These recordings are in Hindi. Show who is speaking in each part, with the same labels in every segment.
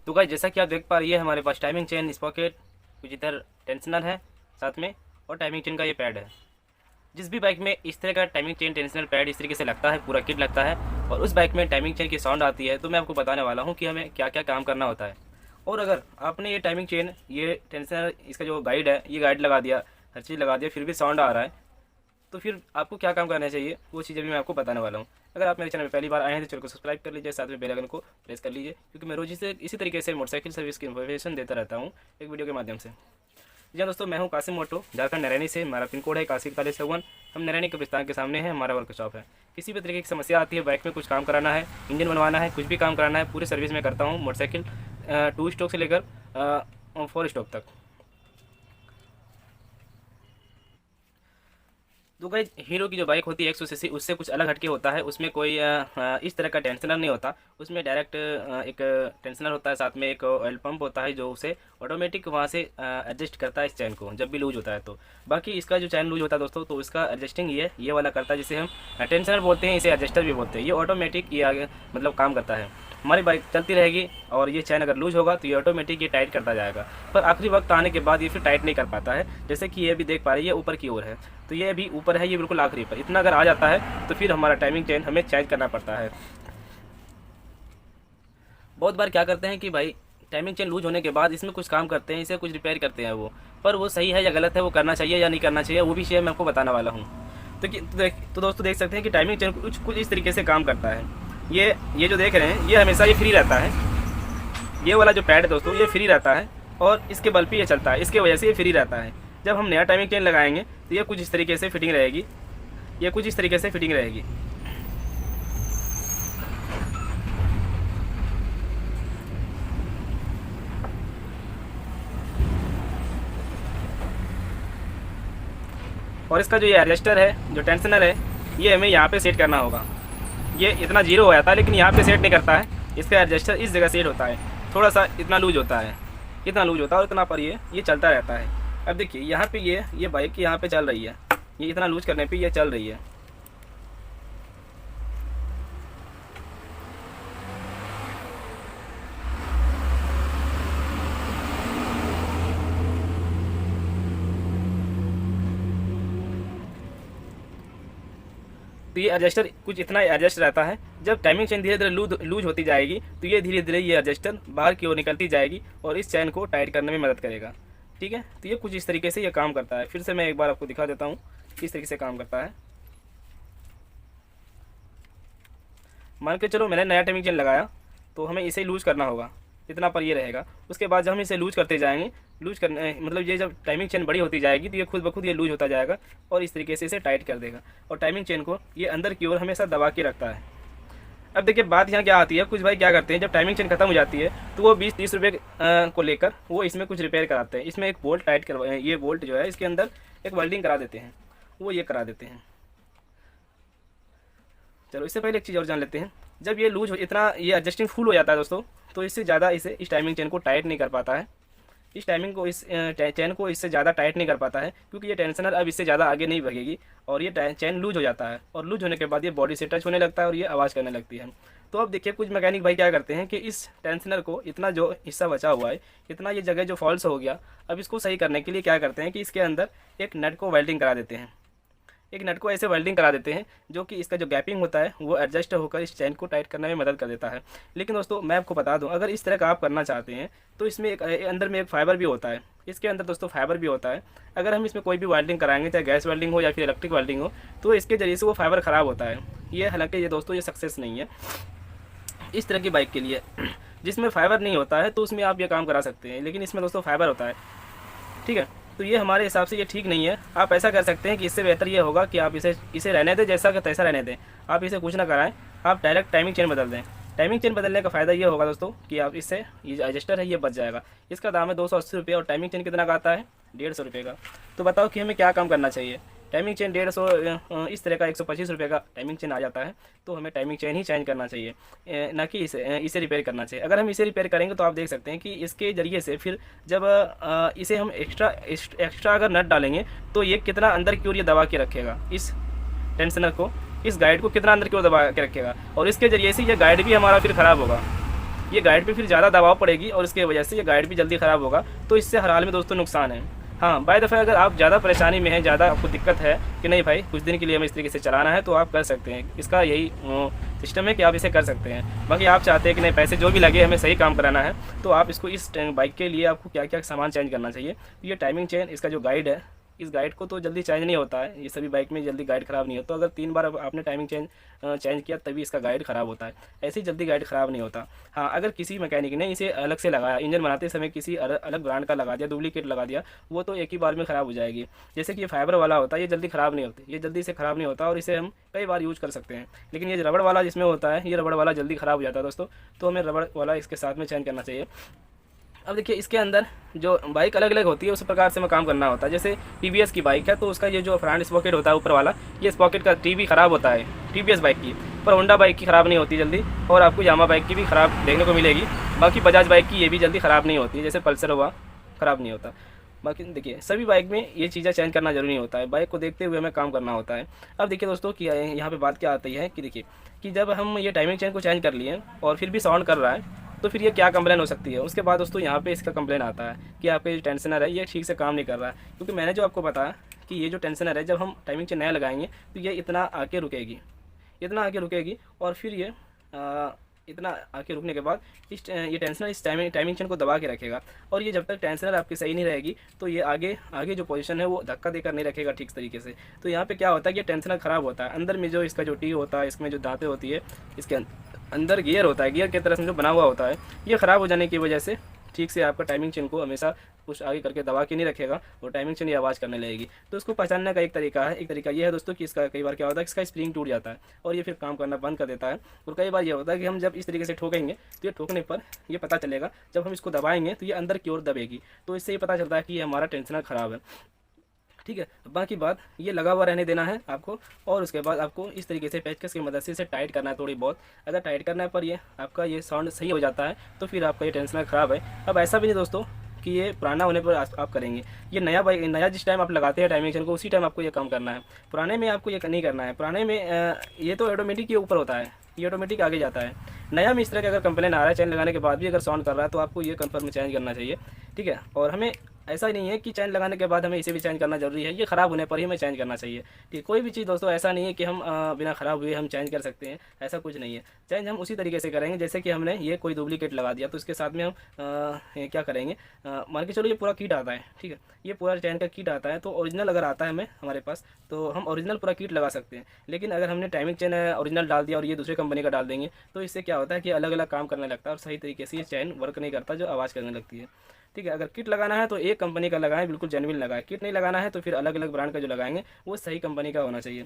Speaker 1: तो गाइस जैसा कि आप देख पा रही है हमारे पास टाइमिंग चेन, स्पॉकेट, कुछ इधर टेंशनर है साथ में, और टाइमिंग चेन का ये पैड है। जिस भी बाइक में इस तरह का टाइमिंग चेन टेंशनर पैड इस तरीके से लगता है, पूरा किट लगता है, और उस बाइक में टाइमिंग चेन की साउंड आती है, तो मैं आपको बताने वाला हूँ कि हमें क्या क्या काम करना होता है। और अगर आपने ये टाइमिंग चेन, ये टेंशनर, इसका जो गाइड है, ये गाइड लगा दिया, हर चीज़ लगा दिया, फिर भी साउंड आ रहा है, तो फिर आपको क्या काम करना चाहिए, वो चीज़ें भी मैं आपको बताने वाला हूँ। अगर आप मेरे चैनल में पहली बार आए हैं तो चैनल को सब्सक्राइब कर लीजिए, साथ में बेल आइकन को प्रेस कर लीजिए, क्योंकि मैं रोज इसी तरीके से मोटरसाइकिल सर्विस की इन्फॉर्मेशन देता रहता हूँ एक वीडियो के माध्यम से। जी हाँ दोस्तों, मैं हूँ कासिम मोटो, झारखंड नरैनी से। हमारा पिन कोड है 8141। हम नरैनी कब्रिस्तान के सामने है, हमारा वर्कशॉप है। किसी भी तरीके की समस्या आती है, बाइक में कुछ काम कराना है, इंजन बनवाना है, कुछ भी काम कराना है, पूरी सर्विस में करता हूँ मोटरसाइकिल 2 स्ट्रोक से लेकर 4 स्ट्रोक तक। तो गाइस हीरो की जो बाइक होती है 100 सीसी, उससे कुछ अलग हटके होता है। उसमें कोई इस तरह का टेंशनर नहीं होता। उसमें डायरेक्ट एक टेंशनर होता है, साथ में एक ऑयल पंप होता है जो उसे ऑटोमेटिक वहाँ से एडजस्ट करता है इस चैन को, जब भी लूज होता है तो। बाकी इसका जो चैन लूज होता है दोस्तों, तो इसका एडजस्टिंग ये वाला करता है, जिसे हम टेंशनर बोलते हैं, इसे एडजस्टर भी बोलते हैं। ये ऑटोमेटिक ये आगे मतलब काम करता है। हमारी बाइक चलती रहेगी और ये चैन अगर लूज होगा तो ये ऑटोमेटिक ये टाइट करता जाएगा, पर आखिरी वक्त आने के बाद ये फिर टाइट नहीं कर पाता है। जैसे कि ये भी देख पा रही है ऊपर की ओर है, तो ये अभी ऊपर है, ये बिल्कुल आखिरी पर। इतना अगर आ जाता है तो फिर हमारा टाइमिंग चेन हमें चेंज करना पड़ता है। बहुत बार क्या करते हैं कि भाई टाइमिंग चेन लूज होने के बाद इसमें कुछ काम करते हैं, इसे कुछ रिपेयर करते हैं वो, पर वो सही है या गलत है, वो करना चाहिए या नहीं करना चाहिए, वो भी चीज़ मैं आपको बताने वाला हूँ। तो दोस्तों देख सकते हैं कि टाइमिंग चेन कुछ इस तरीके से काम करता है। ये जो देख रहे हैं, ये हमेशा ये फ्री रहता है। ये वाला जो पैड है दोस्तों, ये फ्री रहता है और इसके बल पे ये चलता है, इसके वजह से ये फ्री रहता है। जब हम नया टाइमिंग चेन लगाएंगे तो ये कुछ इस तरीके से फिटिंग रहेगी, ये कुछ इस तरीके से फिटिंग रहेगी। और इसका जो ये एडजस्टर है, जो टेंशनर है, ये हमें यहाँ पे सेट करना होगा। ये इतना जीरो हो जाता है, लेकिन यहाँ पे सेट नहीं करता है। इसका एडजस्टर इस जगह सेट होता है, थोड़ा सा इतना लूज होता है, इतना लूज होता है, और इतना पर ये चलता रहता है। अब देखिए यहाँ पे ये बाइक यहाँ पे चल रही है, ये इतना लूज करने पे ये चल रही है। तो ये एडजस्टर कुछ इतना एडजस्ट रहता है। जब टाइमिंग चेन धीरे धीरे लूज होती जाएगी तो ये धीरे धीरे ये एडजस्टर बाहर की ओर निकलती जाएगी और इस चैन को टाइट करने में मदद करेगा। ठीक है, तो ये कुछ इस तरीके से ये काम करता है। फिर से मैं एक बार आपको दिखा देता हूँ किस तरीके से काम करता है। मान के चलो मैंने नया टाइमिंग चेन लगाया, तो हमें इसे लूज करना होगा, इतना पर ये रहेगा। उसके बाद जब हम इसे लूज करते जाएंगे, लूज करने मतलब ये जब टाइमिंग चेन बड़ी होती जाएगी तो ये खुद ब खुद ये लूज होता जाएगा और इस तरीके से इसे टाइट कर देगा, और टाइमिंग चेन को ये अंदर की ओर हमेशा दबा के रखता है। अब देखिए बात यहाँ क्या आती है, कुछ भाई क्या करते हैं, जब टाइमिंग चेन खत्म हो जाती है तो वो 20-30 रुपये को लेकर वो इसमें कुछ रिपेयर कराते हैं। इसमें एक बोल्ट टाइट करवा, ये बोल्ट जो है इसके अंदर एक वेल्डिंग करा देते हैं, वो ये करा देते हैं। चलो इससे पहले एक चीज़ और जान लेते हैं। जब ये लूज हो, इतना ये एडजस्टिंग फुल हो जाता है दोस्तों, तो इससे ज़्यादा इस टाइमिंग चेन को टाइट नहीं कर पाता है। इस चैन को इससे ज़्यादा टाइट नहीं कर पाता है, क्योंकि ये टेंशनर अब इससे ज़्यादा आगे नहीं भगेगी और ये चैन लूज हो जाता है, और लूज होने के बाद ये बॉडी से टच होने लगता है और ये आवाज़ करने लगती है। तो अब देखिए कुछ मैकेनिक भाई क्या करते हैं कि इस टेंशनर को, इतना जो हिस्सा बचा हुआ है, इतना ये जगह जो फॉल्स हो गया, अब इसको सही करने के लिए क्या करते हैं कि इसके अंदर एक नट को वेल्डिंग करा देते हैं। एक नट को ऐसे वेल्डिंग करा देते हैं जो कि इसका जो गैपिंग होता है वो एडजस्ट होकर इस चैन को टाइट करने में मदद कर देता है। लेकिन दोस्तों मैं आपको बता दूं, अगर इस तरह का आप करना चाहते हैं तो इसमें एक अंदर में एक फाइबर भी होता है। इसके अंदर दोस्तों फाइबर भी होता है। अगर हम इसमें कोई भी वेल्डिंग कराएंगे, चाहे गैस वेल्डिंग हो या फिर इलेक्ट्रिक वेल्डिंग हो, तो इसके जरिए से वो फाइबर ख़राब होता है। ये हालांकि ये दोस्तों ये सक्सेस नहीं है इस तरह की बाइक के लिए। जिसमें फाइबर नहीं होता है तो उसमें आप ये काम करा सकते हैं, लेकिन इसमें दोस्तों फाइबर होता है। ठीक है, तो ये हमारे हिसाब से ये ठीक नहीं है। आप ऐसा कर सकते हैं कि इससे बेहतर ये होगा कि आप इसे रहने दें, जैसा कि तैसा रहने दें, आप इसे कुछ ना कराएं, आप डायरेक्ट टाइमिंग चेन बदल दें। टाइमिंग चेन बदलने का फ़ायदा ये होगा दोस्तों कि आप इससे ये एडजस्टर है ये बच जाएगा। इसका दाम है 280 रुपये और टाइमिंग चेन कितना का आता है, 150 रुपये का। तो बताओ कि हमें क्या काम करना चाहिए। टाइमिंग चेन 150 इस तरह का 125 रुपये का टाइमिंग चेन आ जाता है, तो हमें टाइमिंग चेन ही चेंज करना चाहिए, ना कि इसे रिपेयर करना चाहिए। अगर हम इसे रिपेयर करेंगे तो आप देख सकते हैं कि इसके ज़रिए से फिर जब इसे हम एक्स्ट्रा अगर नट डालेंगे तो ये कितना अंदर की ओर ये दबा के रखेगा, इस टेंशनर को, इस गाइड को कितना अंदर की ओर दबा के रखेगा, और इसके ज़रिए से ये गाइड भी हमारा फिर ख़राब होगा। ये गाइड पे फिर ज़्यादा दबाव पड़ेगी और इसकी वजह से ये गाइड भी जल्दी ख़राब होगा। तो इससे हर हाल में दोस्तों नुकसान है। हाँ, बाय दफ़ा अगर आप ज़्यादा परेशानी में हैं, ज़्यादा आपको दिक्कत है कि नहीं भाई कुछ दिन के लिए हमें इस तरीके से चलाना है, तो आप कर सकते हैं। इसका यही सिस्टम है कि आप इसे कर सकते हैं। बाकी आप चाहते हैं कि नहीं पैसे जो भी लगे हमें सही काम कराना है, तो आप इसको इस बाइक के लिए आपको क्या क्या सामान चेंज करना चाहिए। तो ये टाइमिंग चेन, इसका जो गाइड है, इस गाइड को तो जल्दी चेंज नहीं होता है, ये सभी बाइक में जल्दी गाइड ख़राब नहीं होता। तो अगर 3 बार आपने टाइमिंग चेंज किया तभी इसका गाइड ख़राब होता है, ऐसे ही जल्दी गाइड ख़राब नहीं होता। हाँ, अगर किसी मैकेनिक ने इसे अलग से लगाया, इंजन बनाते समय किसी अलग ब्रांड का लगा दिया, डुप्लीकेट लगा दिया, वो तो एक ही बार में ख़राब हो जाएगी। जैसे कि ये फाइबर वाला होता है, ये जल्दी ख़राब नहीं होती, ये जल्दी से ख़राब नहीं होता और इसे हम कई बार यूज़ कर सकते हैं। लेकिन ये रबड़ वाला जिसमें होता है, ये रबड़ वाला जल्दी ख़राब हो जाता है दोस्तों, तो हमें रबड़ वाला इसके साथ में चेंज करना चाहिए। अब देखिए इसके अंदर जो बाइक अलग अलग होती है उस प्रकार से हमें काम करना होता है। जैसे टीवीएस की बाइक है तो उसका ये जो फ्रंट स्पॉकेट होता है ऊपर वाला, ये स्पॉकेट का टीवी ख़राब होता है टीवीएस बाइक की, पर होंडा बाइक की ख़राब नहीं होती जल्दी, और आपको यामा बाइक की भी ख़राब देखने को मिलेगी। बाकी बजाज बाइक की ये भी जल्दी ख़राब नहीं होती, जैसे पल्सर हुआ ख़राब नहीं होता। बाकी देखिए सभी बाइक में ये चीज़ें चेंज करना जरूरी होता है, बाइक को देखते हुए हमें काम करना होता है। अब देखिए दोस्तों कि यहाँ पे बात क्या आती है कि देखिए कि जब हम ये टाइमिंग चेन को चेंज कर लिए और फिर भी साउंड कर रहा है, तो फिर ये क्या कंप्लेन हो सकती है। उसके बाद दोस्तों यहाँ पे इसका कंप्लेन आता है कि आपका जो टेंशनर है ये ठीक से काम नहीं कर रहा है। क्योंकि मैंने जो आपको बताया कि ये जो टेंशनर है जब हम टाइमिंग चेन नया लगाएंगे तो ये इतना आके रुकेगी, इतना आके रुकेगी, और फिर ये इतना आके रुकने के बाद ये टेंशनर इस टाइमिंग चेन को दबा के रखेगा। और ये जब तक टेंशनर आपकी सही नहीं रहेगी तो ये आगे जो पोजीशन है वो धक्का देकर नहीं रखेगा ठीक तरीके से। तो यहाँ पे क्या होता है कि टेंशनर ख़राब होता है। अंदर में जो इसका जो टी होता है, इसमें जो दांतें होती है, इसके अंदर गियर होता है, गियर की तरह से जो बना हुआ होता है, ये ख़राब हो जाने की वजह से ठीक से आपका टाइमिंग चेन को हमेशा कुछ आगे करके दबा के नहीं रखेगा और टाइमिंग चेन ये आवाज़ करने लगेगी। तो इसको पहचानने का एक तरीका है, एक तरीका ये है दोस्तों कि इसका कई बार क्या होता है कि इसका स्प्रिंग टूट जाता है और ये फिर काम करना बंद कर देता है। और कई बार ये होता है कि हम जब इस तरीके से ठोकेंगे तो ये ठोकने पर ये पता चलेगा, जब हम इसको दबाएंगे तो ये अंदर की ओर दबेगी, तो इससे ये पता चलता है कि ये हमारा टेंशनर ख़राब है। ठीक है, बाकी बात ये लगा हुआ रहने देना है आपको, और उसके बाद आपको इस तरीके से पेचकस की मदद से इसे टाइट करना है थोड़ी बहुत। अगर टाइट करने पर ये आपका ये साउंड सही हो जाता है तो फिर आपका ये टेंशनर ख़राब है। अब ऐसा भी नहीं दोस्तों कि ये पुराना होने पर आप करेंगे, ये नया जिस टाइम आप लगाते हैं टाइमिंग चेन को उसी टाइम आपको ये काम करना है। पुराने में आपको ये नहीं करना है। पुराने में ये तो ऑटोमेटिक के ऊपर होता है, ये ऑटोमेटिक आगे जाता है। नया में इस तरह का अगर कंप्लेन आ रहा है चैन लगाने के बाद भी अगर साउंड कर रहा है तो आपको ये कंफर्म चेंज करना चाहिए। ठीक है, और हमें ऐसा ही नहीं है कि चैन लगाने के बाद हमें इसे भी चेंज करना जरूरी है, ये ख़राब होने पर ही हमें चेंज करना चाहिए। ठीक, कोई भी चीज़ दोस्तों ऐसा नहीं है कि हम बिना ख़राब हुए हम चेंज कर सकते हैं, ऐसा कुछ नहीं है। चेंज हम उसी तरीके से करेंगे जैसे कि हमने ये कोई डुप्लीकेट लगा दिया तो इसके साथ में हम क्या करेंगे, मान के चलो ये पूरा किट आता है। ठीक है, ये पूरा चैन का किट आता है, तो ओरिजिनल अगर आता है हमारे पास तो हम ओरिजिनल पूरा किट लगा सकते हैं। लेकिन अगर हमने टाइमिंग चैन ओरिजिनल डाल दिया और ये दूसरे कंपनी का डाल देंगे तो इससे क्या होता है कि अलग अलग काम करने लगता है और सही तरीके से ये चैन वर्क नहीं करता, जो आवाज़ करने लगती है। ठीक है, अगर किट लगाना है तो एक कंपनी का लगाएं, बिल्कुल जेन्युइन लगाएं। किट नहीं लगाना है तो फिर अलग अलग ब्रांड का जो लगाएंगे वो सही कंपनी का होना चाहिए।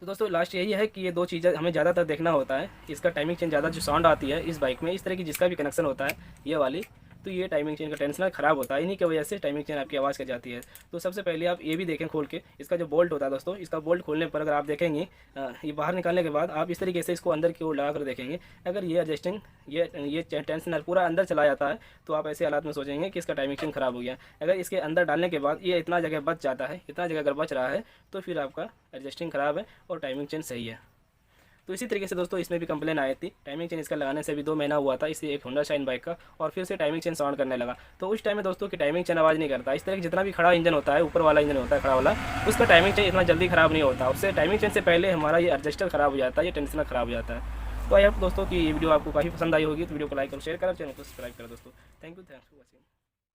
Speaker 1: तो दोस्तों लास्ट यही है कि ये दो चीज़ें हमें ज़्यादातर देखना होता है। इसका टाइमिंग चेन ज़्यादा जो साउंड आती है इस बाइक में, इस तरह की जिसका भी कनेक्शन होता है ये वाली, तो ये टाइमिंग चेन का टेंशनर ख़राब होता है, इन्हीं की वजह से टाइमिंग चेन आपकी आवाज़ कर जाती है। तो सबसे पहले आप ये भी देखें खोल के, इसका जो बोल्ट होता है दोस्तों, इसका बोल्ट खोलने पर अगर आप देखेंगे ये बाहर निकालने के बाद आप इस तरीके से इसको अंदर की ओर लगा कर देखेंगे, अगर ये एडजस्टिंग ये टेंशनर पूरा अंदर चला जाता है तो आप ऐसे हालात में सोचेंगे कि इसका टाइमिंग चेन ख़राब हो गया। अगर इसके अंदर डालने के बाद ये इतना जगह बच जाता है, इतना जगह अगर बच रहा है तो फिर आपका एडजस्टिंग ख़राब है और टाइमिंग चेन सही है। तो इसी तरीके से दोस्तों इसमें भी कंप्लेन आई थी, टाइमिंग चेन इसका लगाने से भी 2 महीना हुआ था इसे एक होंडा शाइन बाइक का, और फिर से टाइमिंग चेन साउंड करने लगा। तो उस टाइम में दोस्तों की टाइमिंग चेन आवाज़ नहीं करता। इस तरह की जितना भी खड़ा इंजन होता है, ऊपर वाला इंजन होता है खड़ा वाला, उसका टाइमिंग चेन इतना जल्दी ख़राब नहीं होता। उससे टाइमिंग चेन से पहले हमारा ये एडजस्टर ख़राब हो जाता है, ये टेंशनर ख़राब हो जाता है। तो आई होप दोस्तों की ये वीडियो आपको काफ़ी पसंद आई होगी, तो वीडियो को लाइक और शेयर करें, चैनल को सब्सक्राइब करें दोस्तों। Thank you for watching.